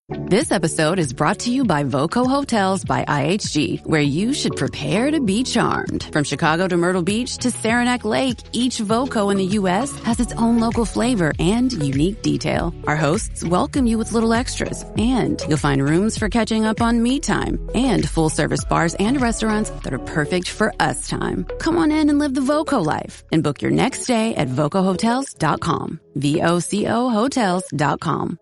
This episode is brought to you by Voco Hotels by IHG, where you should prepare to be charmed. From Chicago to Myrtle Beach to Saranac Lake, each Voco in the U.S. has its own local flavor and unique detail. Our hosts welcome you with little extras, and you'll find rooms for catching up on me time and full-service bars and restaurants that are perfect for us time. Come on in and live the Voco life and book your next stay at vocohotels.com. VOCO hotels.com.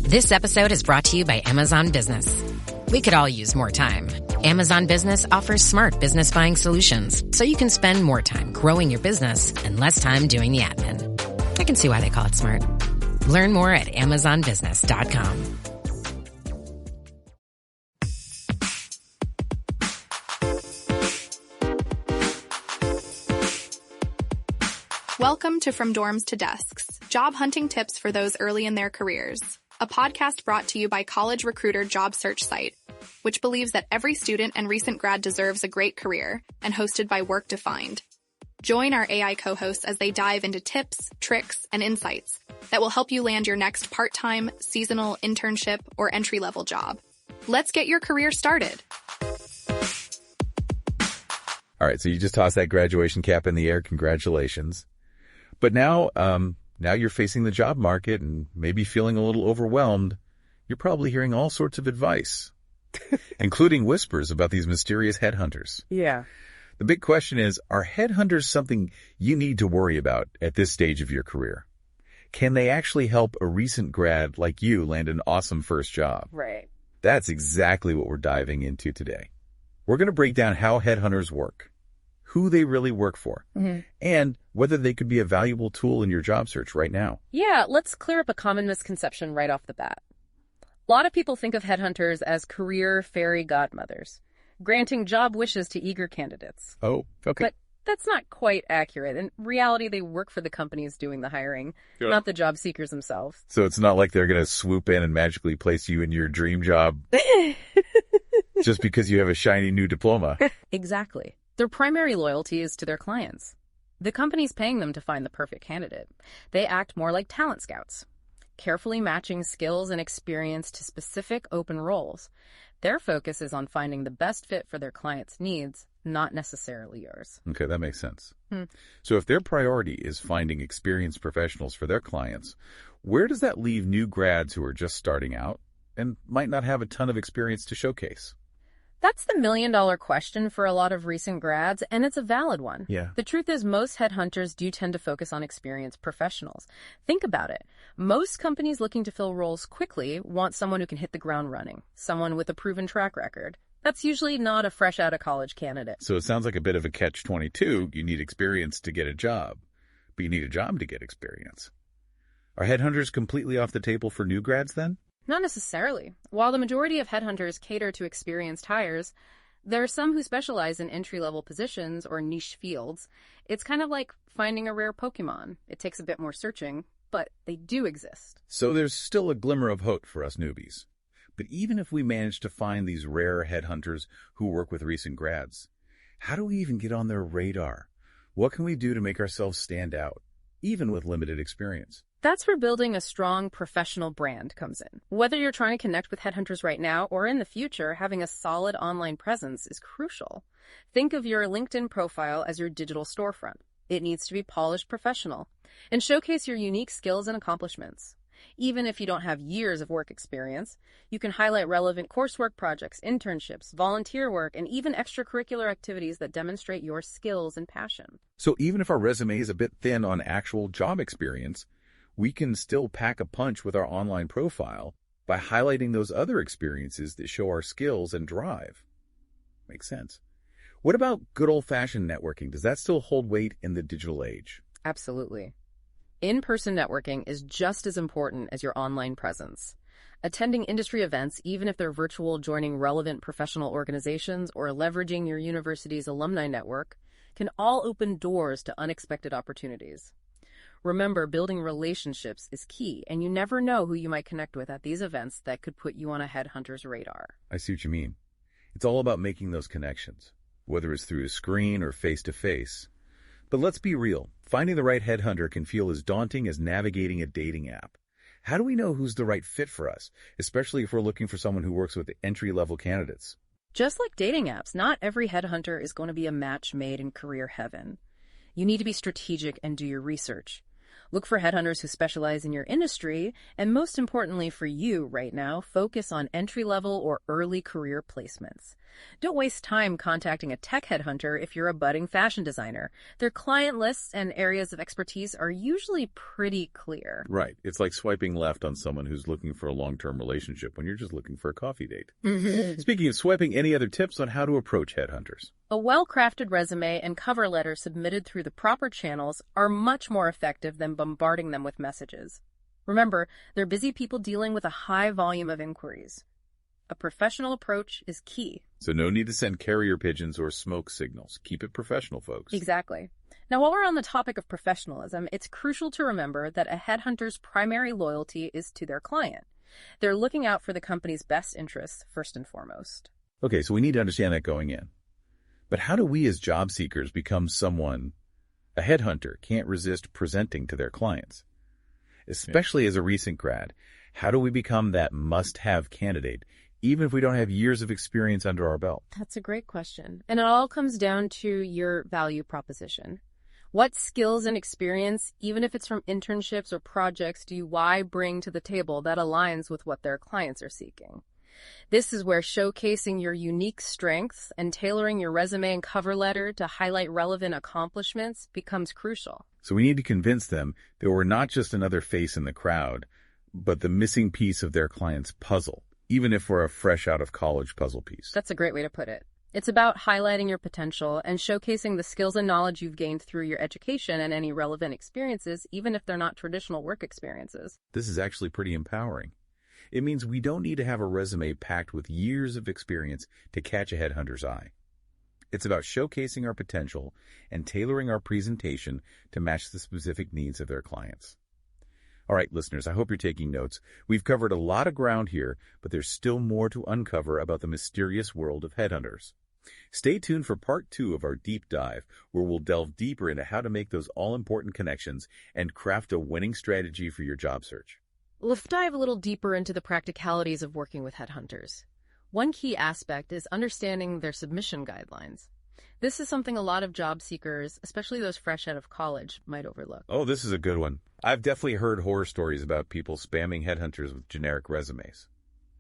This episode is brought to you by Amazon Business. We could all use more time. Amazon Business offers smart business buying solutions, so you can spend more time growing your business and less time doing the admin. I can see why they call it smart. Learn more at amazonbusiness.com. Welcome to From Dorms to Desks, job hunting tips for those early in their careers. A podcast brought to you by College Recruiter job search site, which believes that every student and recent grad deserves a great career, and hosted by Work Defined. Join our AI co-hosts as they dive into tips, tricks, and insights that will help you land your next part-time, seasonal, internship, or entry-level job. Let's get your career started. All right, so you just tossed that graduation cap in the air. Congratulations. But now you're facing the job market and maybe feeling a little overwhelmed. You're probably hearing all sorts of advice, including whispers about these mysterious headhunters. Yeah. The big question is, are headhunters something you need to worry about at this stage of your career? Can they actually help a recent grad like you land an awesome first job? Right. That's exactly what we're diving into today. We're going to break down how headhunters work, who they really work for, and whether they could be a valuable tool in your job search right now. Yeah, let's clear up a common misconception right off the bat. A lot of people think of headhunters as career fairy godmothers, granting job wishes to eager candidates. Oh, okay. But that's not quite accurate. In reality, they work for the companies doing the hiring, not the job seekers themselves. So it's not like they're going to swoop in and magically place you in your dream job just because you have a shiny new diploma. Exactly. Their primary loyalty is to their clients. The company's paying them to find the perfect candidate. They act more like talent scouts, carefully matching skills and experience to specific open roles. Their focus is on finding the best fit for their clients' needs, not necessarily yours. Okay, that makes sense. So if their priority is finding experienced professionals for their clients, where does that leave new grads who are just starting out and might not have a ton of experience to showcase? That's the million-dollar question for a lot of recent grads, and it's a valid one. Yeah. The truth is most headhunters do tend to focus on experienced professionals. Think about it. Most companies looking to fill roles quickly want someone who can hit the ground running, someone with a proven track record. That's usually not a fresh-out-of-college candidate. So it sounds like a bit of a catch-22. You need experience to get a job, but you need a job to get experience. Are headhunters completely off the table for new grads then? Not necessarily. While the majority of headhunters cater to experienced hires, there are some who specialize in entry-level positions or niche fields. It's kind of like finding a rare Pokemon. It takes a bit more searching, but they do exist. So there's still a glimmer of hope for us newbies. But even if we manage to find these rare headhunters who work with recent grads, how do we even get on their radar? What can we do to make ourselves stand out, even with limited experience? That's where building a strong professional brand comes in. Whether you're trying to connect with headhunters right now or in the future, having a solid online presence is crucial. Think of your LinkedIn profile as your digital storefront. It needs to be polished professional and showcase your unique skills and accomplishments. Even if you don't have years of work experience, you can highlight relevant coursework projects, internships, volunteer work, and even extracurricular activities that demonstrate your skills and passion. So even if our resume is a bit thin on actual job experience, we can still pack a punch with our online profile by highlighting those other experiences that show our skills and drive. Makes sense. What about good old-fashioned networking? Does that still hold weight in the digital age? Absolutely. In-person networking is just as important as your online presence. Attending industry events, even if they're virtual, joining relevant professional organizations, or leveraging your university's alumni network, can all open doors to unexpected opportunities. Remember, building relationships is key, and you never know who you might connect with at these events that could put you on a headhunter's radar. I see what you mean. It's all about making those connections, whether it's through a screen or face-to-face. But let's be real. Finding the right headhunter can feel as daunting as navigating a dating app. How do we know who's the right fit for us, especially if we're looking for someone who works with entry-level candidates? Just like dating apps, not every headhunter is going to be a match made in career heaven. You need to be strategic and do your research. Look for headhunters who specialize in your industry, and most importantly for you right now, focus on entry-level or early career placements. Don't waste time contacting a tech headhunter if you're a budding fashion designer. Their client lists and areas of expertise are usually pretty clear. Right. It's like swiping left on someone who's looking for a long-term relationship when you're just looking for a coffee date. Speaking of swiping, any other tips on how to approach headhunters? A well-crafted resume and cover letter submitted through the proper channels are much more effective than bombarding them with messages. Remember, they're busy people dealing with a high volume of inquiries. A professional approach is key. So no need to send carrier pigeons or smoke signals. Keep it professional, folks. Exactly. Now, while we're on the topic of professionalism, it's crucial to remember that a headhunter's primary loyalty is to their client. They're looking out for the company's best interests first and foremost. Okay, so we need to understand that going in. But how do we as job seekers become someone a headhunter can't resist presenting to their clients? Especially as a recent grad, how do we become that must-have candidate, even if we don't have years of experience under our belt? That's a great question. And it all comes down to your value proposition. What skills and experience, even if it's from internships or projects, do you bring to the table that aligns with what their clients are seeking? This is where showcasing your unique strengths and tailoring your resume and cover letter to highlight relevant accomplishments becomes crucial. So we need to convince them that we're not just another face in the crowd, but the missing piece of their client's puzzle, even if we're a fresh out of college puzzle piece. That's a great way to put it. It's about highlighting your potential and showcasing the skills and knowledge you've gained through your education and any relevant experiences, even if they're not traditional work experiences. This is actually pretty empowering. It means we don't need to have a resume packed with years of experience to catch a headhunter's eye. It's about showcasing our potential and tailoring our presentation to match the specific needs of their clients. All right, listeners, I hope you're taking notes. We've covered a lot of ground here, but there's still more to uncover about the mysterious world of headhunters. Stay tuned for part 2 of our deep dive, where we'll delve deeper into how to make those all-important connections and craft a winning strategy for your job search. Let's dive a little deeper into the practicalities of working with headhunters. One key aspect is understanding their submission guidelines. This is something a lot of job seekers, especially those fresh out of college, might overlook. Oh, this is a good one. I've definitely heard horror stories about people spamming headhunters with generic resumes.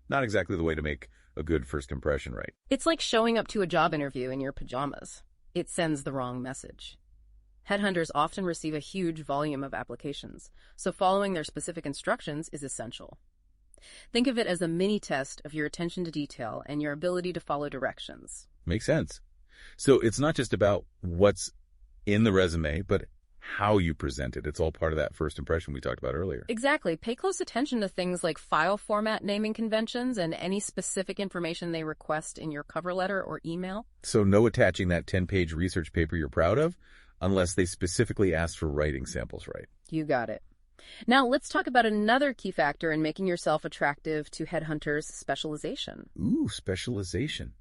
Not exactly the way to make a good first impression, right? It's like showing up to a job interview in your pajamas. It sends the wrong message. Headhunters often receive a huge volume of applications, so following their specific instructions is essential. Think of it as a mini test of your attention to detail and your ability to follow directions. Makes sense. So it's not just about what's in the resume, but how you present it. It's all part of that first impression we talked about earlier. Exactly. Pay close attention to things like file format naming conventions and any specific information they request in your cover letter or email. So no attaching that 10-page research paper you're proud of, unless they specifically ask for writing samples, right? You got it. Now let's talk about another key factor in making yourself attractive to headhunters: specialization. Ooh, specialization.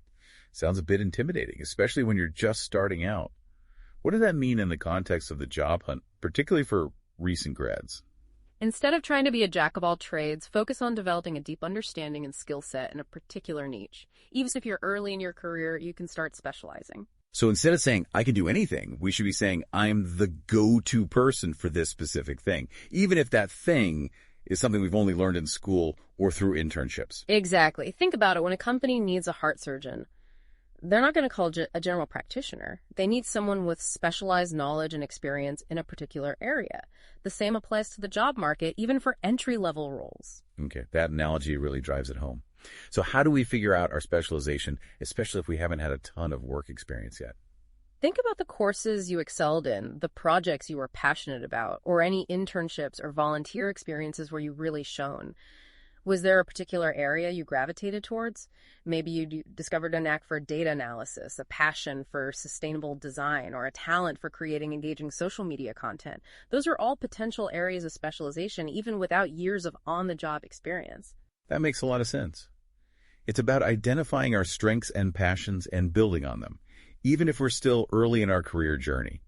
Sounds a bit intimidating, especially when you're just starting out. What does that mean in the context of the job hunt, particularly for recent grads? Instead of trying to be a jack of all trades, focus on developing a deep understanding and skill set in a particular niche. Even if you're early in your career, you can start specializing. So instead of saying, I can do anything, we should be saying, I'm the go-to person for this specific thing, even if that thing is something we've only learned in school or through internships. Exactly. Think about it. When a company needs a heart surgeon, they're not going to call a general practitioner. They need someone with specialized knowledge and experience in a particular area. The same applies to the job market, even for entry-level roles. Okay, that analogy really drives it home. So how do we figure out our specialization, especially if we haven't had a ton of work experience yet? Think about the courses you excelled in, the projects you were passionate about, or any internships or volunteer experiences where you really shone. Was there a particular area you gravitated towards? Maybe you discovered a knack for data analysis, a passion for sustainable design, or a talent for creating engaging social media content. Those are all potential areas of specialization, even without years of on-the-job experience. That makes a lot of sense. It's about identifying our strengths and passions and building on them, even if we're still early in our career journey.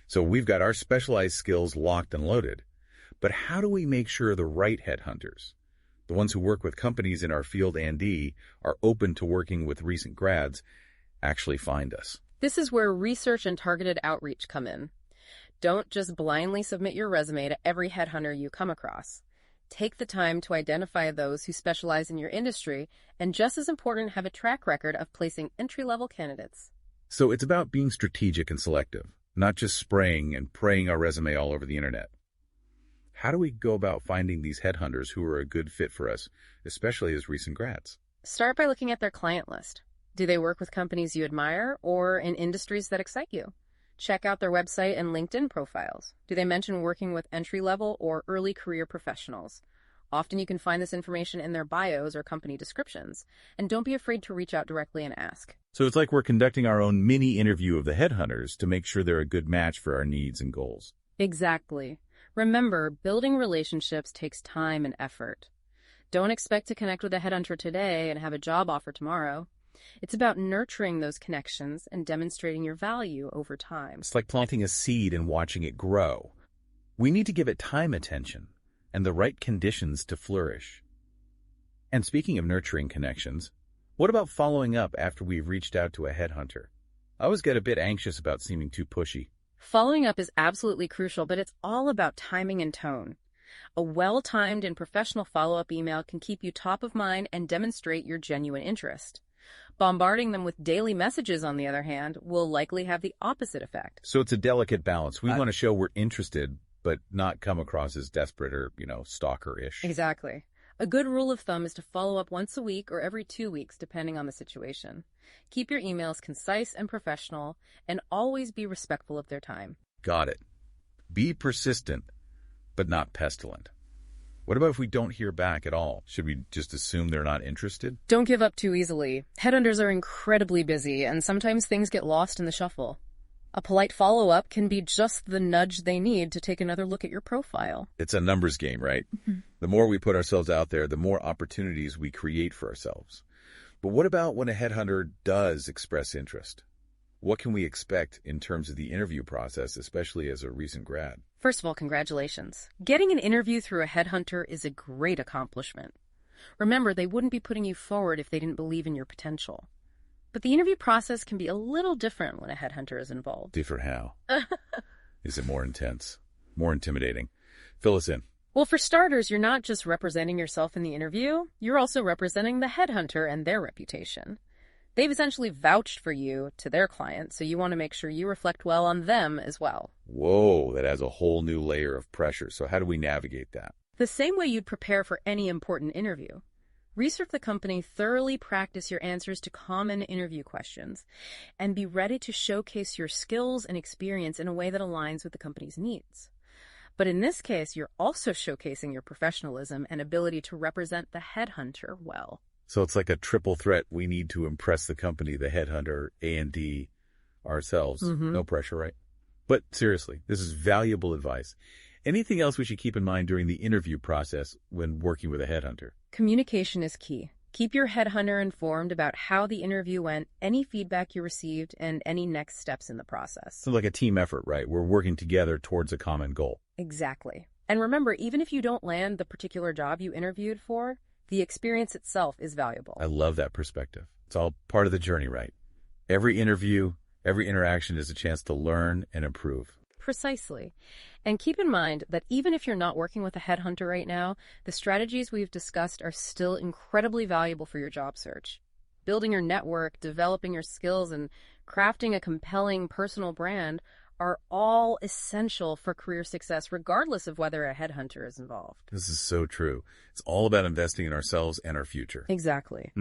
So we've got our specialized skills locked and loaded. But how do we make sure the right headhunters, the ones who work with companies in our field and are open to working with recent grads, actually find us? This is where research and targeted outreach come in. Don't just blindly submit your resume to every headhunter you come across. Take the time to identify those who specialize in your industry, and just as important, have a track record of placing entry-level candidates. So it's about being strategic and selective, not just spraying and praying our resume all over the internet. How do we go about finding these headhunters who are a good fit for us, especially as recent grads? Start by looking at their client list. Do they work with companies you admire or in industries that excite you? Check out their website and LinkedIn profiles. Do they mention working with entry-level or early career professionals? Often you can find this information in their bios or company descriptions. And don't be afraid to reach out directly and ask. So it's like we're conducting our own mini interview of the headhunters to make sure they're a good match for our needs and goals. Exactly. Remember, building relationships takes time and effort. Don't expect to connect with a headhunter today and have a job offer tomorrow. It's about nurturing those connections and demonstrating your value over time. It's like planting a seed and watching it grow. We need to give it time, attention, and the right conditions to flourish. And speaking of nurturing connections, what about following up after we've reached out to a headhunter? I always get a bit anxious about seeming too pushy. Following up is absolutely crucial, but it's all about timing and tone. A well-timed and professional follow-up email can keep you top of mind and demonstrate your genuine interest. Bombarding them with daily messages, on the other hand, will likely have the opposite effect. So it's a delicate balance. We want to show we're interested, but not come across as desperate or, stalker-ish. Exactly. A good rule of thumb is to follow up once a week or every 2 weeks, depending on the situation. Keep your emails concise and professional, and always be respectful of their time. Got it. Be persistent, but not pestilent. What about if we don't hear back at all? Should we just assume they're not interested? Don't give up too easily. Headhunters are incredibly busy, and sometimes things get lost in the shuffle. A polite follow-up can be just the nudge they need to take another look at your profile. It's a numbers game, right? Mm-hmm. The more we put ourselves out there, the more opportunities we create for ourselves. But what about when a headhunter does express interest? What can we expect in terms of the interview process, especially as a recent grad? First of all, congratulations. Getting an interview through a headhunter is a great accomplishment. Remember, they wouldn't be putting you forward if they didn't believe in your potential. But the interview process can be a little different when a headhunter is involved. Different how? Is it more intense? More intimidating? Fill us in. Well, for starters, you're not just representing yourself in the interview, you're also representing the headhunter and their reputation. They've essentially vouched for you to their client, so you want to make sure you reflect well on them as well. Whoa, that adds a whole new layer of pressure. So how do we navigate that? The same way you'd prepare for any important interview. Research the company, thoroughly practice your answers to common interview questions, and be ready to showcase your skills and experience in a way that aligns with the company's needs. But in this case, you're also showcasing your professionalism and ability to represent the headhunter well. So it's like a triple threat. We need to impress the company, the headhunter, A&D, ourselves. Mm-hmm. No pressure, right? But seriously, this is valuable advice. Anything else we should keep in mind during the interview process when working with a headhunter? Communication is key. Keep your headhunter informed about how the interview went, any feedback you received, and any next steps in the process. So like a team effort, right? We're working together towards a common goal. Exactly. And remember, even if you don't land the particular job you interviewed for, the experience itself is valuable. I love that perspective. It's all part of the journey, right? Every interview, every interaction is a chance to learn and improve. Precisely. And keep in mind that even if you're not working with a headhunter right now, the strategies we've discussed are still incredibly valuable for your job search. Building your network, developing your skills, and crafting a compelling personal brand are all essential for career success, regardless of whether a headhunter is involved. This is so true. It's all about investing in ourselves and our future. Exactly.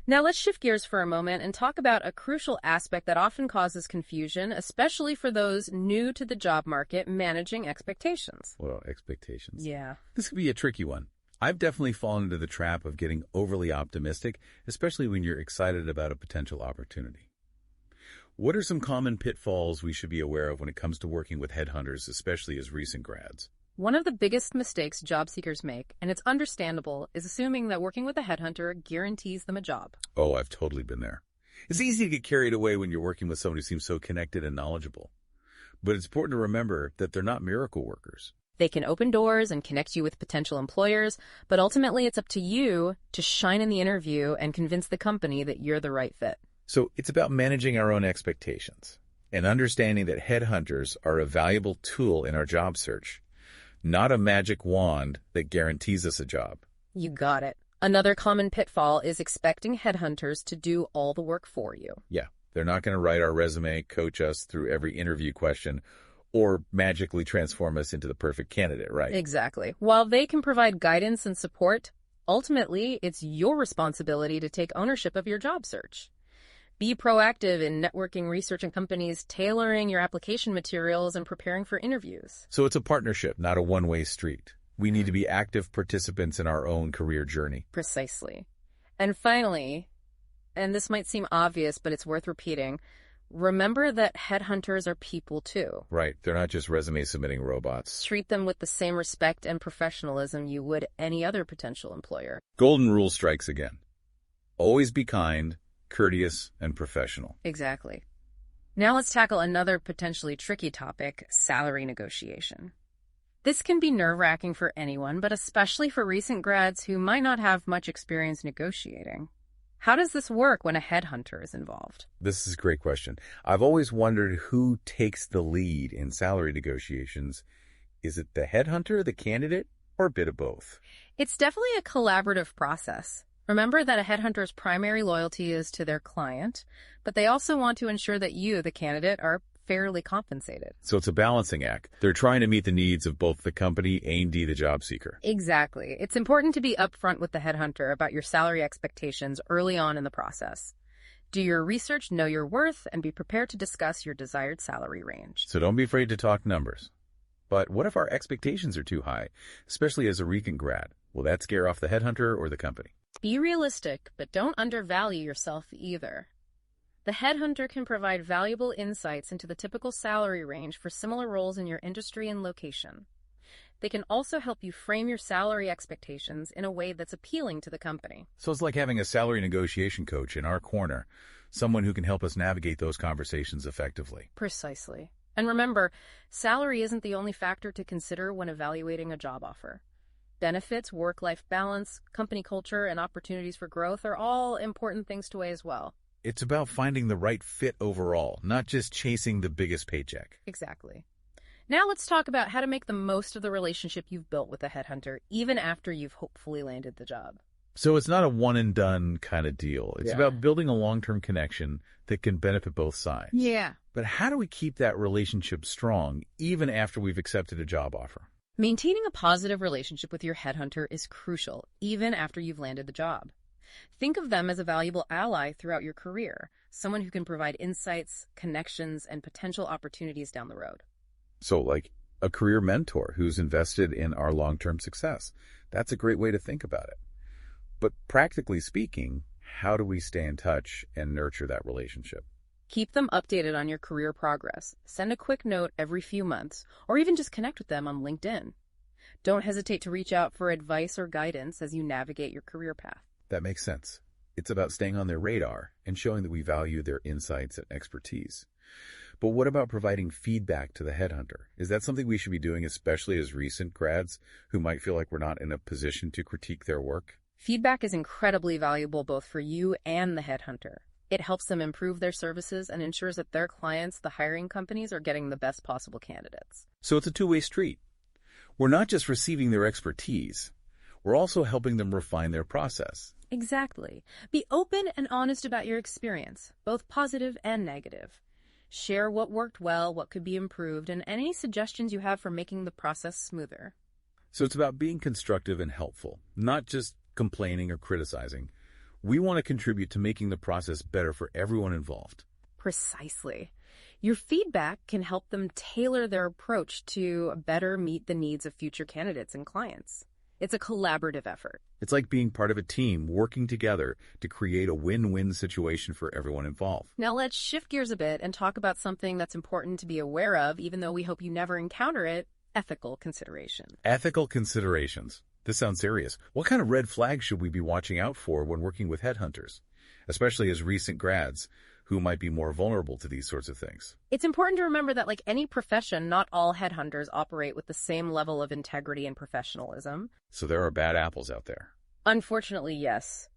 Now let's shift gears for a moment and talk about a crucial aspect that often causes confusion, especially for those new to the job market, managing expectations. Well, expectations. Yeah. This could be a tricky one. I've definitely fallen into the trap of getting overly optimistic, especially when you're excited about a potential opportunity. What are some common pitfalls we should be aware of when it comes to working with headhunters, especially as recent grads? One of the biggest mistakes job seekers make, and it's understandable, is assuming that working with a headhunter guarantees them a job. Oh, I've totally been there. It's easy to get carried away when you're working with someone who seems so connected and knowledgeable. But it's important to remember that they're not miracle workers. They can open doors and connect you with potential employers, but ultimately it's up to you to shine in the interview and convince the company that you're the right fit. So it's about managing our own expectations and understanding that headhunters are a valuable tool in our job search, not a magic wand that guarantees us a job. You got it. Another common pitfall is expecting headhunters to do all the work for you. Yeah, they're not going to write our resume, coach us through every interview question, or magically transform us into the perfect candidate, right? Exactly. While they can provide guidance and support, ultimately, it's your responsibility to take ownership of your job search. Be proactive in networking, researching companies, tailoring your application materials, and preparing for interviews. So it's a partnership, not a one-way street. We need to be active participants in our own career journey. Precisely. And finally, and this might seem obvious, but it's worth repeating, remember that headhunters are people too. Right. They're not just resume submitting robots. Treat them with the same respect and professionalism you would any other potential employer. Golden rule strikes again. Always be kind, courteous, and professional. Exactly. Now let's tackle another potentially tricky topic, salary negotiation. This can be nerve-wracking for anyone, but especially for recent grads who might not have much experience negotiating. How does this work when a headhunter is involved? This is a great question. I've always wondered who takes the lead in salary negotiations. Is it the headhunter, the candidate, or a bit of both? It's definitely a collaborative process. Remember that a headhunter's primary loyalty is to their client, but they also want to ensure that you, the candidate, are fairly compensated. So it's a balancing act. They're trying to meet the needs of both the company and the job seeker. Exactly. It's important to be upfront with the headhunter about your salary expectations early on in the process. Do your research, know your worth, and be prepared to discuss your desired salary range. So don't be afraid to talk numbers. But what if our expectations are too high, especially as a recent grad? Will that scare off the headhunter or the company? Be realistic, but don't undervalue yourself either. The headhunter can provide valuable insights into the typical salary range for similar roles in your industry and location. They can also help you frame your salary expectations in a way that's appealing to the company. So it's like having a salary negotiation coach in our corner, someone who can help us navigate those conversations effectively. Precisely. And remember, salary isn't the only factor to consider when evaluating a job offer. Benefits, work-life balance, company culture, and opportunities for growth are all important things to weigh as well. It's about finding the right fit overall, not just chasing the biggest paycheck. Exactly. Now let's talk about how to make the most of the relationship you've built with a headhunter, even after you've hopefully landed the job. So it's not a one-and-done kind of deal. It's about building a long-term connection that can benefit both sides. Yeah. But how do we keep that relationship strong, even after we've accepted a job offer? Maintaining a positive relationship with your headhunter is crucial, even after you've landed the job. Think of them as a valuable ally throughout your career, someone who can provide insights, connections, and potential opportunities down the road. So like a career mentor who's invested in our long-term success. That's a great way to think about it. But practically speaking, how do we stay in touch and nurture that relationship? Keep them updated on your career progress. Send a quick note every few months, or even just connect with them on LinkedIn. Don't hesitate to reach out for advice or guidance as you navigate your career path. That makes sense. It's about staying on their radar and showing that we value their insights and expertise. But what about providing feedback to the headhunter? Is that something we should be doing, especially as recent grads who might feel like we're not in a position to critique their work? Feedback is incredibly valuable both for you and the headhunter. It helps them improve their services and ensures that their clients, the hiring companies, are getting the best possible candidates. So it's a two-way street. We're not just receiving their expertise. We're also helping them refine their process. Exactly. Be open and honest about your experience, both positive and negative. Share what worked well, what could be improved, and any suggestions you have for making the process smoother. So it's about being constructive and helpful, not just complaining or criticizing. We want to contribute to making the process better for everyone involved. Precisely. Your feedback can help them tailor their approach to better meet the needs of future candidates and clients. It's a collaborative effort. It's like being part of a team working together to create a win-win situation for everyone involved. Now let's shift gears a bit and talk about something that's important to be aware of, even though we hope you never encounter it: ethical considerations. Ethical considerations. This sounds serious. What kind of red flags should we be watching out for when working with headhunters, especially as recent grads who might be more vulnerable to these sorts of things. It's important to remember that, like any profession, not all headhunters operate with the same level of integrity and professionalism. So there are bad apples out there. Unfortunately, yes.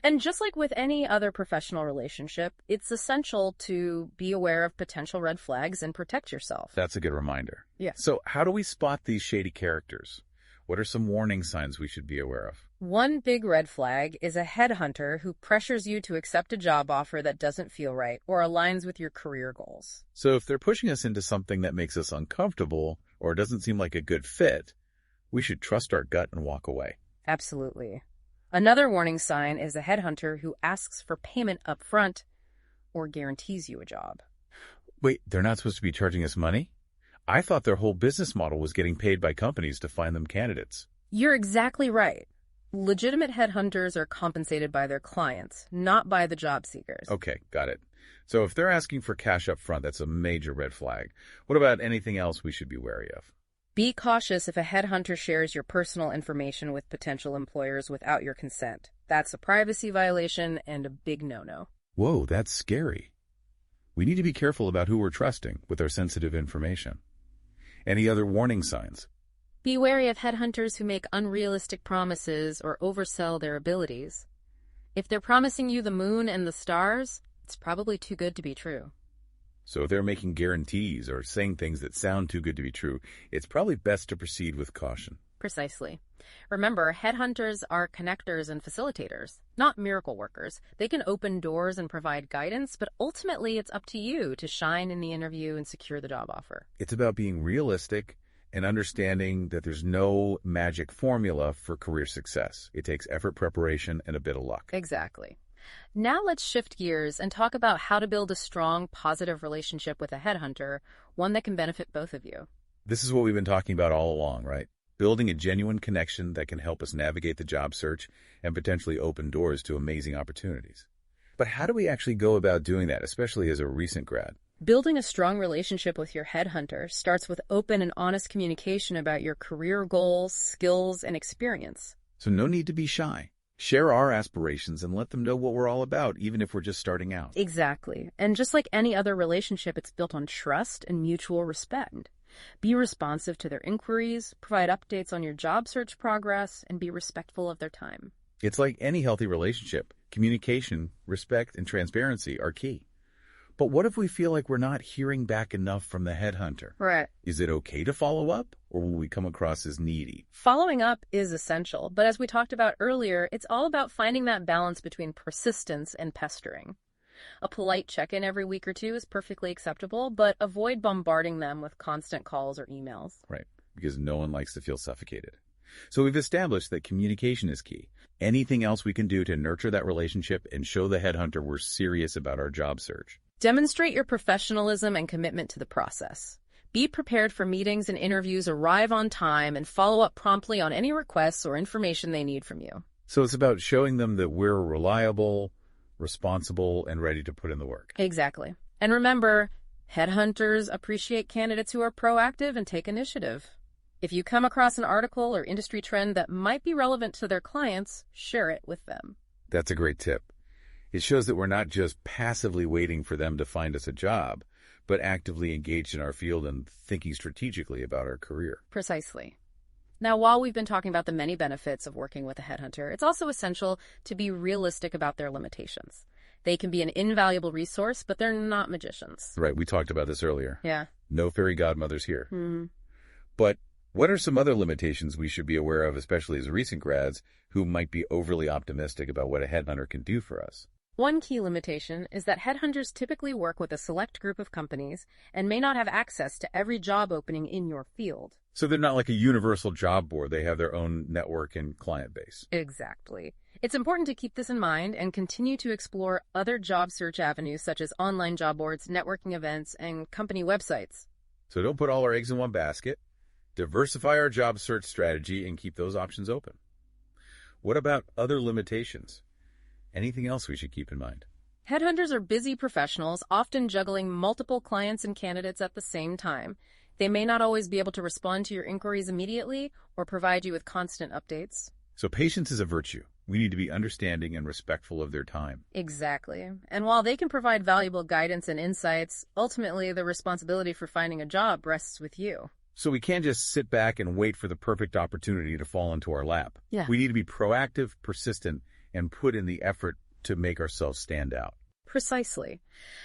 And just like with any other professional relationship, it's essential to be aware of potential red flags and protect yourself. That's a good reminder. Yeah. So how do we spot these shady characters? What are some warning signs we should be aware of? One big red flag is a headhunter who pressures you to accept a job offer that doesn't feel right or aligns with your career goals. So if they're pushing us into something that makes us uncomfortable or doesn't seem like a good fit, we should trust our gut and walk away. Absolutely. Another warning sign is a headhunter who asks for payment up front or guarantees you a job. Wait, they're not supposed to be charging us money? I thought their whole business model was getting paid by companies to find them candidates. You're exactly right. Legitimate headhunters are compensated by their clients, not by the job seekers. Okay, got it. So if they're asking for cash up front, that's a major red flag. What about anything else we should be wary of? Be cautious if a headhunter shares your personal information with potential employers without your consent. That's a privacy violation and a big no-no. Whoa, that's scary. We need to be careful about who we're trusting with our sensitive information. Any other warning signs? Be wary of headhunters who make unrealistic promises or oversell their abilities. If they're promising you the moon and the stars, it's probably too good to be true. So if they're making guarantees or saying things that sound too good to be true, it's probably best to proceed with caution. Precisely. Remember, headhunters are connectors and facilitators, not miracle workers. They can open doors and provide guidance, but ultimately it's up to you to shine in the interview and secure the job offer. It's about being realistic and understanding that there's no magic formula for career success. It takes effort, preparation, and a bit of luck. Exactly. Now let's shift gears and talk about how to build a strong, positive relationship with a headhunter, one that can benefit both of you. This is what we've been talking about all along, right? Building a genuine connection that can help us navigate the job search and potentially open doors to amazing opportunities. But how do we actually go about doing that, especially as a recent grad? Building a strong relationship with your headhunter starts with open and honest communication about your career goals, skills, and experience. So no need to be shy. Share our aspirations and let them know what we're all about, even if we're just starting out. Exactly. And just like any other relationship, it's built on trust and mutual respect. Be responsive to their inquiries, provide updates on your job search progress, and be respectful of their time. It's like any healthy relationship. Communication, respect, and transparency are key. But what if we feel like we're not hearing back enough from the headhunter? Right. Is it okay to follow up, or will we come across as needy? Following up is essential, but as we talked about earlier, it's all about finding that balance between persistence and pestering. A polite check-in every week or two is perfectly acceptable, but avoid bombarding them with constant calls or emails. Right, because no one likes to feel suffocated. So we've established that communication is key. Anything else we can do to nurture that relationship and show the headhunter we're serious about our job search? Demonstrate your professionalism and commitment to the process. Be prepared for meetings and interviews, arrive on time, and follow up promptly on any requests or information they need from you. So it's about showing them that we're reliable, responsible, and ready to put in the work. Exactly. And remember, headhunters appreciate candidates who are proactive and take initiative. If you come across an article or industry trend that might be relevant to their clients, share it with them. That's a great tip. It shows that we're not just passively waiting for them to find us a job, but actively engaged in our field and thinking strategically about our career. Precisely. Now, while we've been talking about the many benefits of working with a headhunter, it's also essential to be realistic about their limitations. They can be an invaluable resource, but they're not magicians. Right, we talked about this earlier. Yeah. No fairy godmothers here. Mm-hmm. But what are some other limitations we should be aware of, especially as recent grads, who might be overly optimistic about what a headhunter can do for us? One key limitation is that headhunters typically work with a select group of companies and may not have access to every job opening in your field. So they're not like a universal job board. They have their own network and client base. Exactly. It's important to keep this in mind and continue to explore other job search avenues such as online job boards, networking events, and company websites. So don't put all our eggs in one basket. Diversify our job search strategy and keep those options open. What about other limitations? Anything else we should keep in mind? Headhunters are busy professionals, often juggling multiple clients and candidates at the same time. They may not always be able to respond to your inquiries immediately or provide you with constant updates. So patience is a virtue. We need to be understanding and respectful of their time. Exactly. And while they can provide valuable guidance and insights, ultimately the responsibility for finding a job rests with you. So we can't just sit back and wait for the perfect opportunity to fall into our lap. Yeah. We need to be proactive, persistent, and put in the effort to make ourselves stand out. Precisely.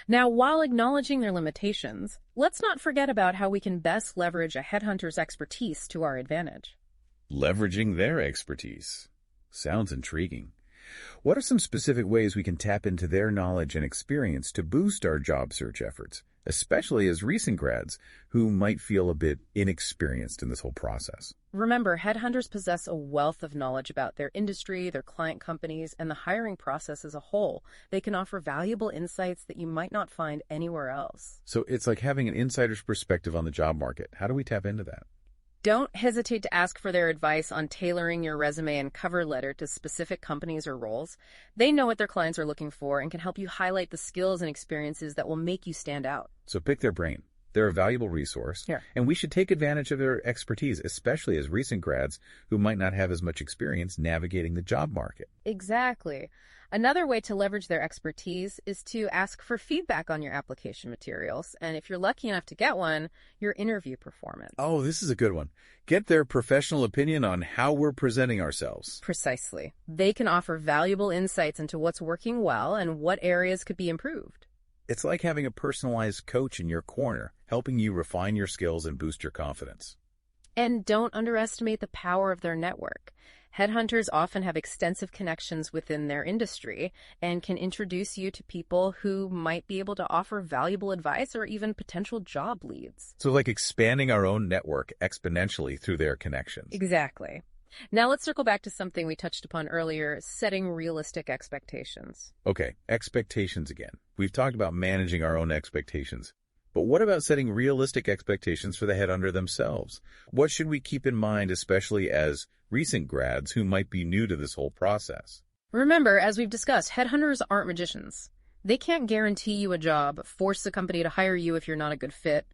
Now, while acknowledging their limitations, let's not forget about how we can best leverage a headhunter's expertise to our advantage. Leveraging their expertise. Sounds intriguing. What are some specific ways we can tap into their knowledge and experience to boost our job search efforts, especially as recent grads who might feel a bit inexperienced in this whole process? Remember, headhunters possess a wealth of knowledge about their industry, their client companies, and the hiring process as a whole. They can offer valuable insights that you might not find anywhere else. So it's like having an insider's perspective on the job market. How do we tap into that? Don't hesitate to ask for their advice on tailoring your resume and cover letter to specific companies or roles. They know what their clients are looking for and can help you highlight the skills and experiences that will make you stand out. So pick their brain. They're a valuable resource, Yeah. and we should take advantage of their expertise, especially as recent grads who might not have as much experience navigating the job market. Exactly. Another way to leverage their expertise is to ask for feedback on your application materials, and if you're lucky enough to get one, your interview performance. Oh, this is a good one. Get their professional opinion on how we're presenting ourselves. Precisely. They can offer valuable insights into what's working well and what areas could be improved. It's like having a personalized coach in your corner, helping you refine your skills and boost your confidence. And don't underestimate the power of their network. Headhunters often have extensive connections within their industry and can introduce you to people who might be able to offer valuable advice or even potential job leads. So like expanding our own network exponentially through their connections. Exactly. Now let's circle back to something we touched upon earlier, setting realistic expectations. Okay, expectations again. We've talked about managing our own expectations. But what about setting realistic expectations for the headhunter themselves? What should we keep in mind, especially as recent grads who might be new to this whole process? Remember, as we've discussed, headhunters aren't magicians. They can't guarantee you a job, force the company to hire you if you're not a good fit,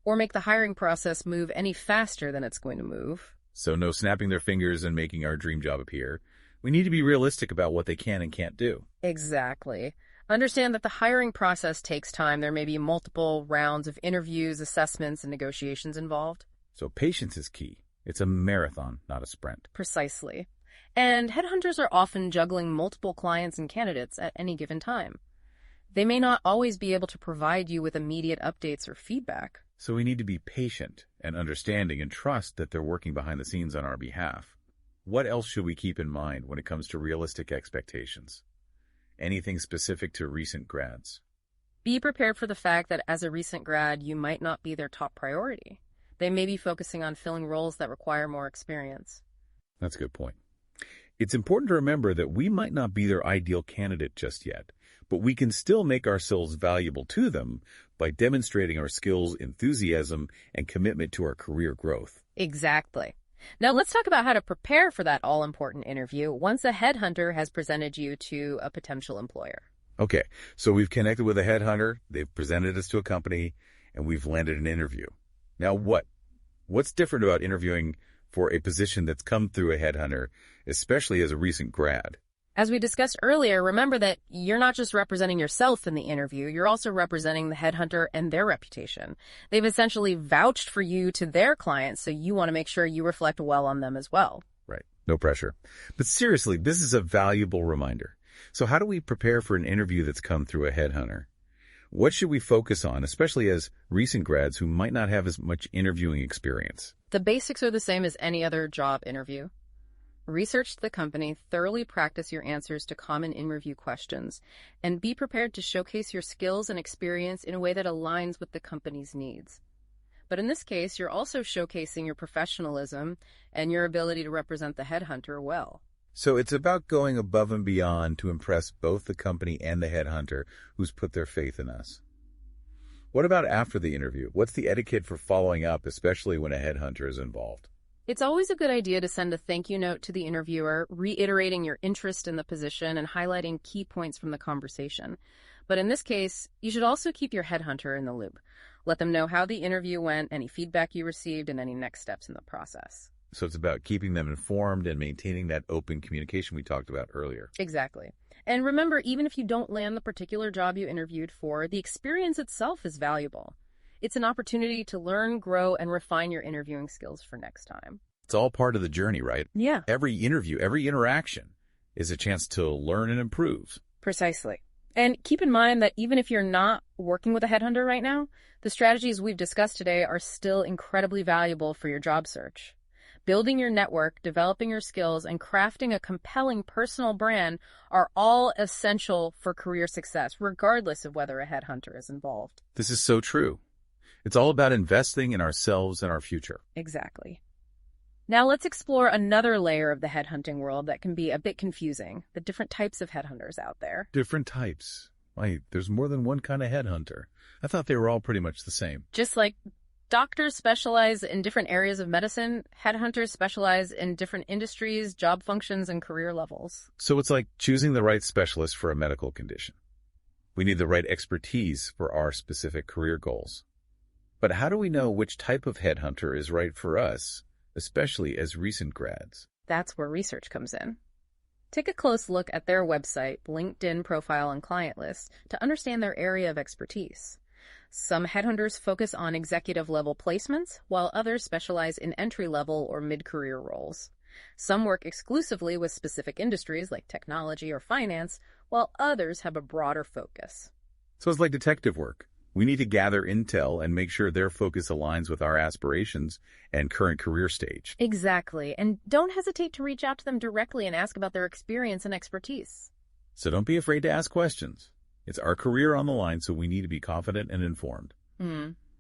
or make the hiring process move any faster than it's going to move. So no snapping their fingers and making our dream job appear. We need to be realistic about what they can and can't do. Exactly. Understand that the hiring process takes time. There may be multiple rounds of interviews, assessments, and negotiations involved. So patience is key. It's a marathon, not a sprint. Precisely. And headhunters are often juggling multiple clients and candidates at any given time. They may not always be able to provide you with immediate updates or feedback. So we need to be patient and understanding and trust that they're working behind the scenes on our behalf. What else should we keep in mind when it comes to realistic expectations? Anything specific to recent grads? Be prepared for the fact that as a recent grad, you might not be their top priority. They may be focusing on filling roles that require more experience. That's a good point. It's important to remember that we might not be their ideal candidate just yet, but we can still make ourselves valuable to them by demonstrating our skills, enthusiasm, and commitment to our career growth. Exactly. Now let's talk about how to prepare for that all-important interview once a headhunter has presented you to a potential employer. Okay, so we've connected with a headhunter, they've presented us to a company, and we've landed an interview. Now what? What's different about interviewing for a position that's come through a headhunter, especially as a recent grad? As we discussed earlier, remember that you're not just representing yourself in the interview, you're also representing the headhunter and their reputation. They've essentially vouched for you to their clients, so you want to make sure you reflect well on them as well. Right, no pressure. But seriously, this is a valuable reminder. So how do we prepare for an interview that's come through a headhunter? What should we focus on, especially as recent grads who might not have as much interviewing experience? The basics are the same as any other job interview. Research the company, thoroughly practice your answers to common interview questions, and be prepared to showcase your skills and experience in a way that aligns with the company's needs. But in this case, you're also showcasing your professionalism and your ability to represent the headhunter well. So it's about going above and beyond to impress both the company and the headhunter who's put their faith in us. What about after the interview? What's the etiquette for following up, especially when a headhunter is involved? It's always a good idea to send a thank you note to the interviewer, reiterating your interest in the position and highlighting key points from the conversation. But in this case, you should also keep your headhunter in the loop. Let them know how the interview went, any feedback you received, and any next steps in the process. So it's about keeping them informed and maintaining that open communication we talked about earlier. Exactly. And remember, even if you don't land the particular job you interviewed for, the experience itself is valuable. It's an opportunity to learn, grow, and refine your interviewing skills for next time. It's all part of the journey, right? Yeah. Every interview, every interaction is a chance to learn and improve. Precisely. And keep in mind that even if you're not working with a headhunter right now, the strategies we've discussed today are still incredibly valuable for your job search. Building your network, developing your skills, and crafting a compelling personal brand are all essential for career success, regardless of whether a headhunter is involved. This is so true. It's all about investing in ourselves and our future. Exactly. Now let's explore another layer of the headhunting world that can be a bit confusing, the different types of headhunters out there. Different types. Wait, there's more than one kind of headhunter. I thought they were all pretty much the same. Just like doctors specialize in different areas of medicine, headhunters specialize in different industries, job functions, and career levels. So it's like choosing the right specialist for a medical condition. We need the right expertise for our specific career goals. But how do we know which type of headhunter is right for us, especially as recent grads? That's where research comes in. Take a close look at their website, LinkedIn profile, and client list to understand their area of expertise. Some headhunters focus on executive-level placements, while others specialize in entry-level or mid-career roles. Some work exclusively with specific industries like technology or finance, while others have a broader focus. So it's like detective work. We need to gather intel and make sure their focus aligns with our aspirations and current career stage. Exactly, and don't hesitate to reach out to them directly and ask about their experience and expertise. So don't be afraid to ask questions. It's our career on the line, so we need to be confident and informed.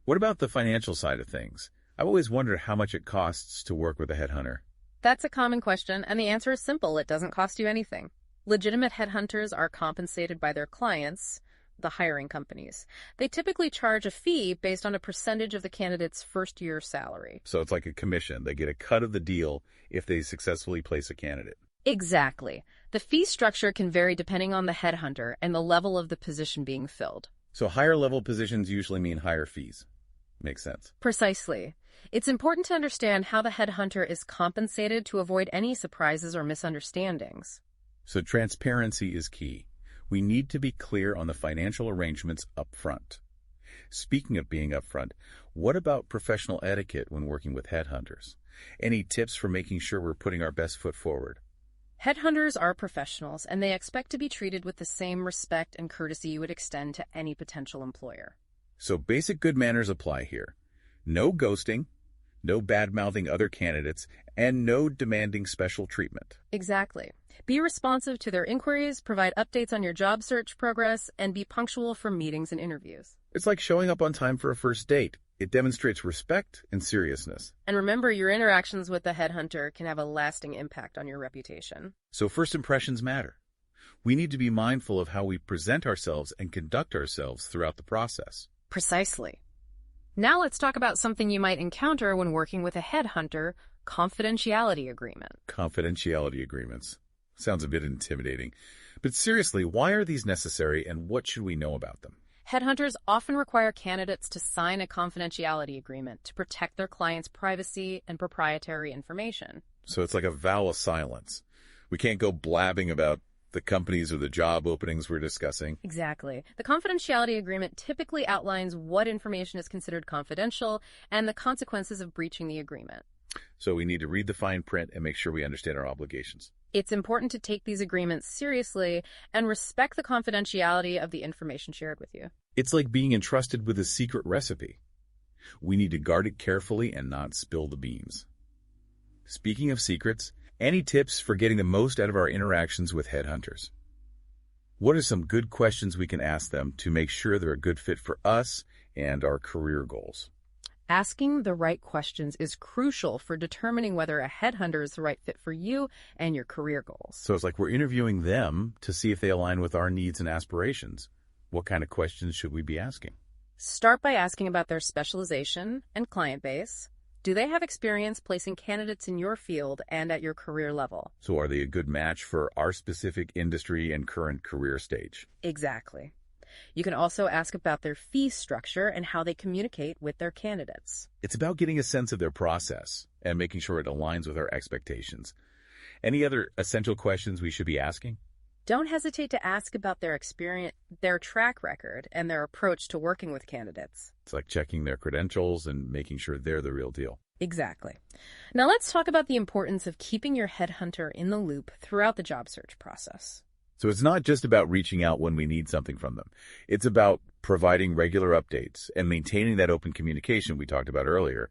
What about the financial side of things? I've always wondered how much it costs to work with a headhunter. That's a common question, and the answer is simple. It doesn't cost you anything. Legitimate headhunters are compensated by their clients, the hiring companies. They typically charge a fee based on a percentage of the candidate's first-year salary. So it's like a commission. They get a cut of the deal if they successfully place a candidate. Exactly. The fee structure can vary depending on the headhunter and the level of the position being filled. So higher-level positions usually mean higher fees. Makes sense. Precisely. It's important to understand how the headhunter is compensated to avoid any surprises or misunderstandings. So transparency is key. We need to be clear on the financial arrangements up front. Speaking of being upfront, what about professional etiquette when working with headhunters? Any tips for making sure we're putting our best foot forward? Headhunters are professionals, and they expect to be treated with the same respect and courtesy you would extend to any potential employer. So basic good manners apply here. No ghosting, no bad-mouthing other candidates, and no demanding special treatment. Exactly. Be responsive to their inquiries, provide updates on your job search progress, and be punctual for meetings and interviews. It's like showing up on time for a first date. It demonstrates respect and seriousness. And remember, your interactions with the headhunter can have a lasting impact on your reputation. So first impressions matter. We need to be mindful of how we present ourselves and conduct ourselves throughout the process. Precisely. Now let's talk about something you might encounter when working with a headhunter, confidentiality agreement. Confidentiality agreements. Sounds a bit intimidating. But seriously, why are these necessary and what should we know about them? Headhunters often require candidates to sign a confidentiality agreement to protect their clients' privacy and proprietary information. So it's like a vow of silence. We can't go blabbing about the companies or the job openings we're discussing. Exactly. The confidentiality agreement typically outlines what information is considered confidential and the consequences of breaching the agreement. So we need to read the fine print and make sure we understand our obligations. It's important to take these agreements seriously and respect the confidentiality of the information shared with you. It's like being entrusted with a secret recipe. We need to guard it carefully and not spill the beans. Speaking of secrets, any tips for getting the most out of our interactions with headhunters? What are some good questions we can ask them to make sure they're a good fit for us and our career goals? Asking the right questions is crucial for determining whether a headhunter is the right fit for you and your career goals. So it's like we're interviewing them to see if they align with our needs and aspirations. What kind of questions should we be asking? Start by asking about their specialization and client base. Do they have experience placing candidates in your field and at your career level? So are they a good match for our specific industry and current career stage? Exactly. You can also ask about their fee structure and how they communicate with their candidates. It's about getting a sense of their process. and making sure it aligns with our expectations. Any other essential questions we should be asking? Don't hesitate to ask about their experience, their track record, and their approach to working with candidates. It's like checking their credentials and making sure they're the real deal. Exactly. Now let's talk about the importance of keeping your headhunter in the loop throughout the job search process. So it's not just about reaching out when we need something from them. It's about providing regular updates and maintaining that open communication we talked about earlier.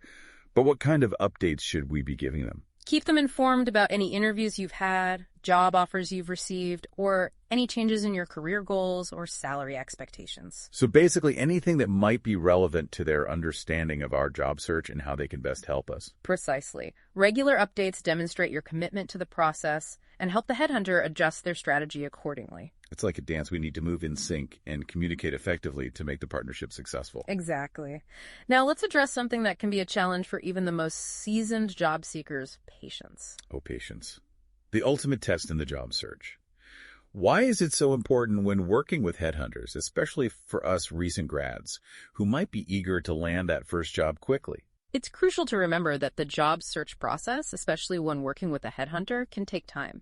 But what kind of updates should we be giving them? Keep them informed about any interviews you've had, job offers you've received, or any changes in your career goals or salary expectations. So basically anything that might be relevant to their understanding of our job search and how they can best help us. Precisely. Regular updates demonstrate your commitment to the process and help the headhunter adjust their strategy accordingly. It's like a dance. We need to move in sync and communicate effectively to make the partnership successful. Exactly. Now let's address something that can be a challenge for even the most seasoned job seekers: patience. Oh, patience. The ultimate test in the job search. Why is it so important when working with headhunters, especially for us recent grads, who might be eager to land that first job quickly? It's crucial to remember that the job search process, especially when working with a headhunter, can take time.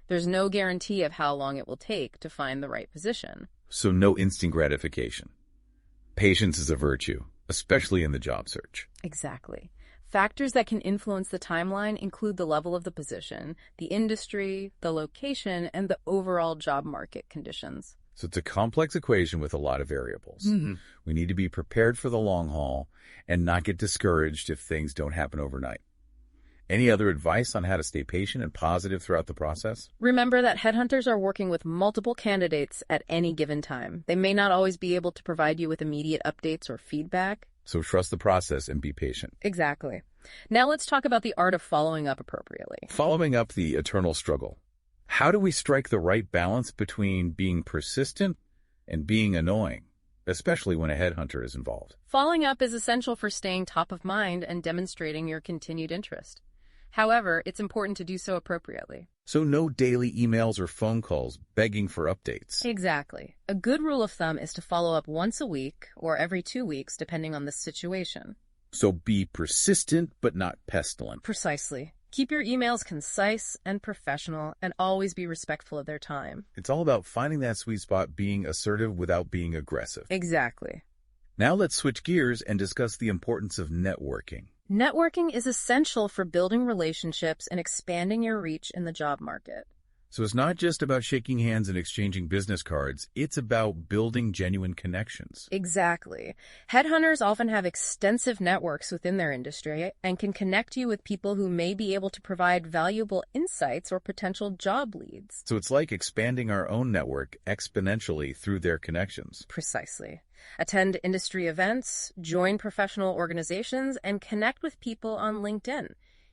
There's no guarantee of how long it will take to find the right position. So no instant gratification. Patience is a virtue, especially in the job search. Exactly. Factors that can influence the timeline include the level of the position, the industry, the location, and the overall job market conditions. So it's a complex equation with a lot of variables. We need to be prepared for the long haul and not get discouraged if things don't happen overnight. Any other advice on how to stay patient and positive throughout the process? Remember that headhunters are working with multiple candidates at any given time. They may not always be able to provide you with immediate updates or feedback. So trust the process and be patient. Exactly. Now let's talk about the art of following up appropriately. Following up, the eternal struggle. How do we strike the right balance between being persistent and being annoying, especially when a headhunter is involved? Following up is essential for staying top of mind and demonstrating your continued interest. However, it's important to do so appropriately. So no daily emails or phone calls begging for updates. Exactly. A good rule of thumb is to follow up once a week or every 2 weeks, depending on the situation. So be persistent but not pestilent. Precisely. Keep your emails concise and professional, and always be respectful of their time. It's all about finding that sweet spot, being assertive without being aggressive. Exactly. Now let's switch gears and discuss the importance of networking. Networking is essential for building relationships and expanding your reach in the job market. So it's not just about shaking hands and exchanging business cards. It's about building genuine connections. Exactly. Headhunters often have extensive networks within their industry and can connect you with people who may be able to provide valuable insights or potential job leads. So it's like expanding our own network exponentially through their connections. Precisely. Attend industry events, join professional organizations, and connect with people on LinkedIn.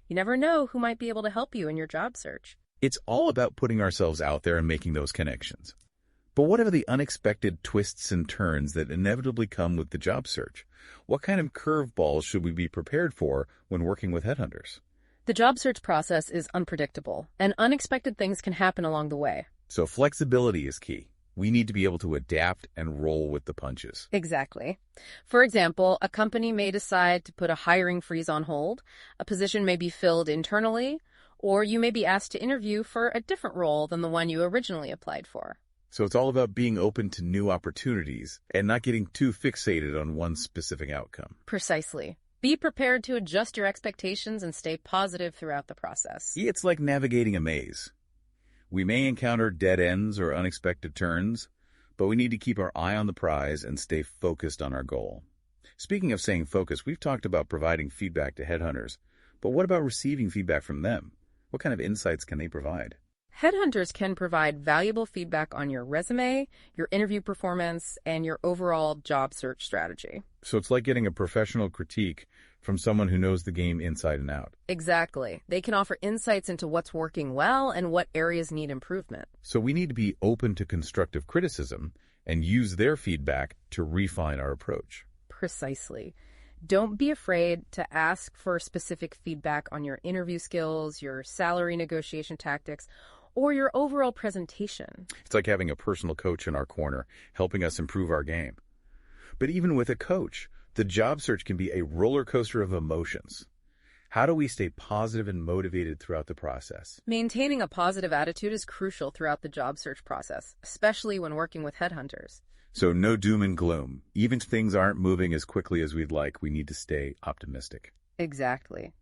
You never know who might be able to help you in your job search. It's all about putting ourselves out there and making those connections. But what are the unexpected twists and turns that inevitably come with the job search? What kind of curveballs should we be prepared for when working with headhunters? The job search process is unpredictable, and unexpected things can happen along the way. So flexibility is key. We need to be able to adapt and roll with the punches. Exactly. For example, a company may decide to put a hiring freeze on hold, a position may be filled internally, or you may be asked to interview for a different role than the one you originally applied for. So it's all about being open to new opportunities and not getting too fixated on one specific outcome. Precisely. Be prepared to adjust your expectations and stay positive throughout the process. It's like navigating a maze. We may encounter dead ends or unexpected turns, but we need to keep our eye on the prize and stay focused on our goal. Speaking of staying focused, we've talked about providing feedback to headhunters, but what about receiving feedback from them? What kind of insights can they provide? Headhunters can provide valuable feedback on your resume, your interview performance, and your overall job search strategy. So it's like getting a professional critique from someone who knows the game inside and out. Exactly. They can offer insights into what's working well and what areas need improvement. So we need to be open to constructive criticism and use their feedback to refine our approach. Precisely. Don't be afraid to ask for specific feedback on your interview skills, your salary negotiation tactics, or your overall presentation. It's like having a personal coach in our corner, helping us improve our game. But even with a coach, the job search can be a roller coaster of emotions. How do we stay positive and motivated throughout the process? Maintaining a positive attitude is crucial throughout the job search process, especially when working with headhunters. So no doom and gloom. Even if things aren't moving as quickly as we'd like, we need to stay optimistic. Exactly.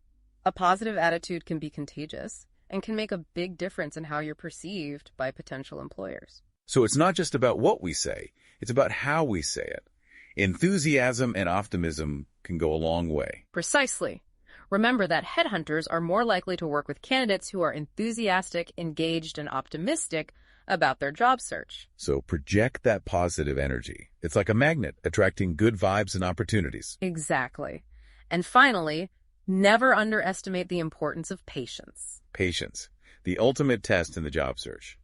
A positive attitude can be contagious and can make a big difference in how you're perceived by potential employers. So it's not just about what we say, it's about how we say it. Enthusiasm and optimism can go a long way. Precisely. Remember that headhunters are more likely to work with candidates who are enthusiastic, engaged, and optimistic about their job search. So project that positive energy. It's like a magnet, attracting good vibes and opportunities. Exactly. And finally, never underestimate the importance of patience. Patience, the ultimate test in the job search.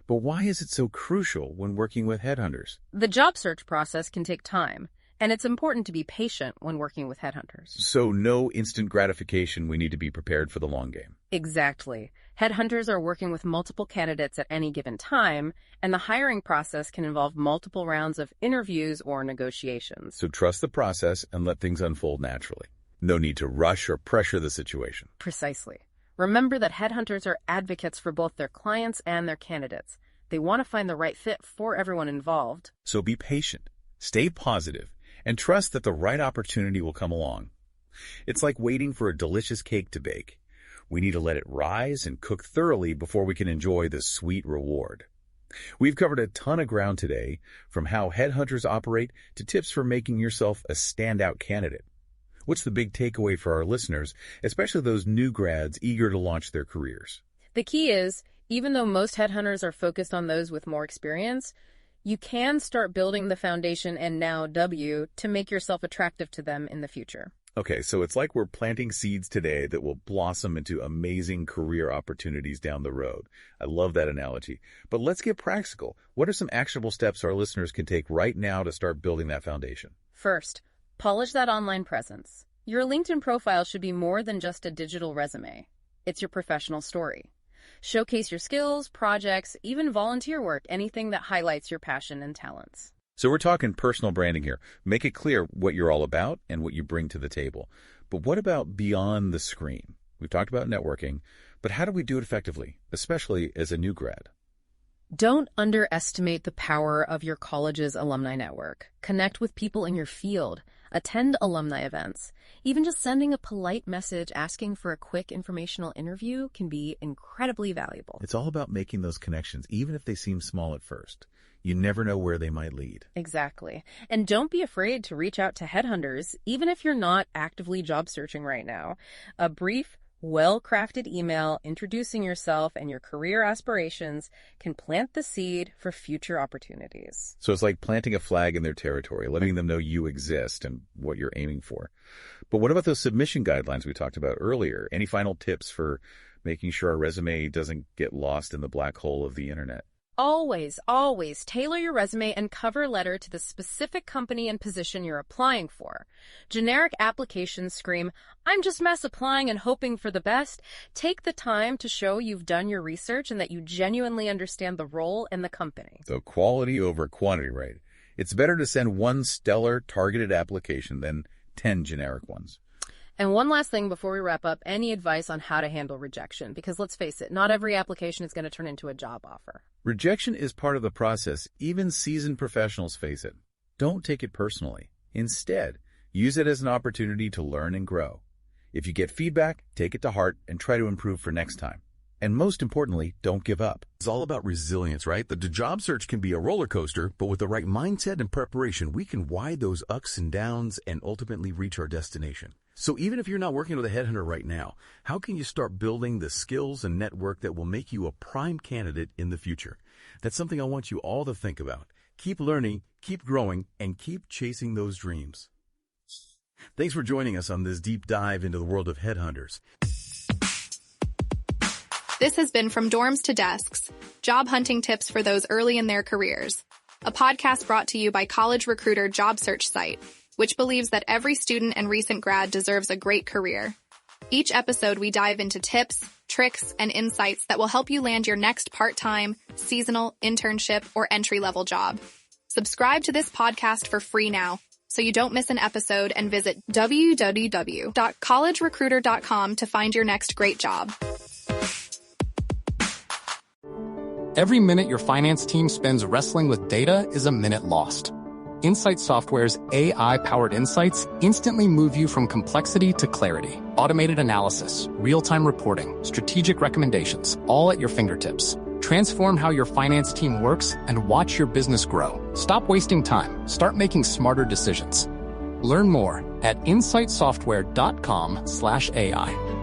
But why is it so crucial when working with headhunters? The job search process can take time, and it's important to be patient when working with headhunters. So no instant gratification, we need to be prepared for the long game. Exactly. Headhunters are working with multiple candidates at any given time, and the hiring process can involve multiple rounds of interviews or negotiations. So trust the process and let things unfold naturally. No need to rush or pressure the situation. Precisely. Remember that headhunters are advocates for both their clients and their candidates. They want to find the right fit for everyone involved. So be patient, stay positive, and trust that the right opportunity will come along. It's like waiting for a delicious cake to bake. We need to let it rise and cook thoroughly before we can enjoy the sweet reward. We've covered a ton of ground today, from how headhunters operate to tips for making yourself a standout candidate. What's the big takeaway for our listeners, especially those new grads eager to launch their careers? The key is, even though most headhunters are focused on those with more experience, you can start building the foundation and now W to make yourself attractive to them in the future. Okay, so it's like we're planting seeds today that will blossom into amazing career opportunities down the road. I love that analogy. But let's get practical. What are some actionable steps our listeners can take right now to start building that foundation? First, polish that online presence. Your LinkedIn profile should be more than just a digital resume. It's your professional story. Showcase your skills, projects, even volunteer work, anything that highlights your passion and talents. So we're talking personal branding here. Make it clear what you're all about and what you bring to the table. But what about beyond the screen? We've talked about networking, but how do we do it effectively, especially as a new grad? Don't underestimate the power of your college's alumni network. Connect with people in your field. Attend alumni events. Even just sending a polite message asking for a quick informational interview can be incredibly valuable. It's all about making those connections, even if they seem small at first. You never know where they might lead. Exactly. And don't be afraid to reach out to headhunters, even if you're not actively job searching right now. A brief, well-crafted email introducing yourself and your career aspirations can plant the seed for future opportunities. So it's like planting a flag in their territory, letting them know you exist and what you're aiming for. But what about those submission guidelines we talked about earlier? Any final tips for making sure our resume doesn't get lost in the black hole of the internet? Always tailor your resume and cover letter to the specific company and position you're applying for. Generic applications scream, "I'm just mass applying and hoping for the best." Take the time to show you've done your research and that you genuinely understand the role and the company. So quality over quantity, right? It's better to send one stellar targeted application than 10 generic ones. And one last thing before we wrap up, any advice on how to handle rejection? Because let's face it, not every application is going to turn into a job offer. Rejection is part of the process. Even seasoned professionals face it. Don't take it personally. Instead, use it as an opportunity to learn and grow. If you get feedback, take it to heart and try to improve for next time. And most importantly, don't give up. It's all about resilience, right? The job search can be a roller coaster, but with the right mindset and preparation, we can ride those ups and downs and ultimately reach our destination. So even if you're not working with a headhunter right now, how can you start building the skills and network that will make you a prime candidate in the future? That's something I want you all to think about. Keep learning, keep growing, and keep chasing those dreams. Thanks for joining us on this deep dive into the world of headhunters. This has been From Dorms to Desks, job hunting tips for those early in their careers, a podcast brought to you by College Recruiter job search site, which believes that every student and recent grad deserves a great career. Each episode, we dive into tips, tricks, and insights that will help you land your next part-time, seasonal, internship, or entry-level job. Subscribe to this podcast for free now, so you don't miss an episode, and visit www.collegerecruiter.com to find your next great job. Every minute your finance team spends wrestling with data is a minute lost. Insight Software's AI-powered insights instantly move you from complexity to clarity. Automated analysis, real-time reporting, strategic recommendations, all at your fingertips. Transform how your finance team works and watch your business grow. Stop wasting time. Start making smarter decisions. Learn more at insightsoftware.com/AI.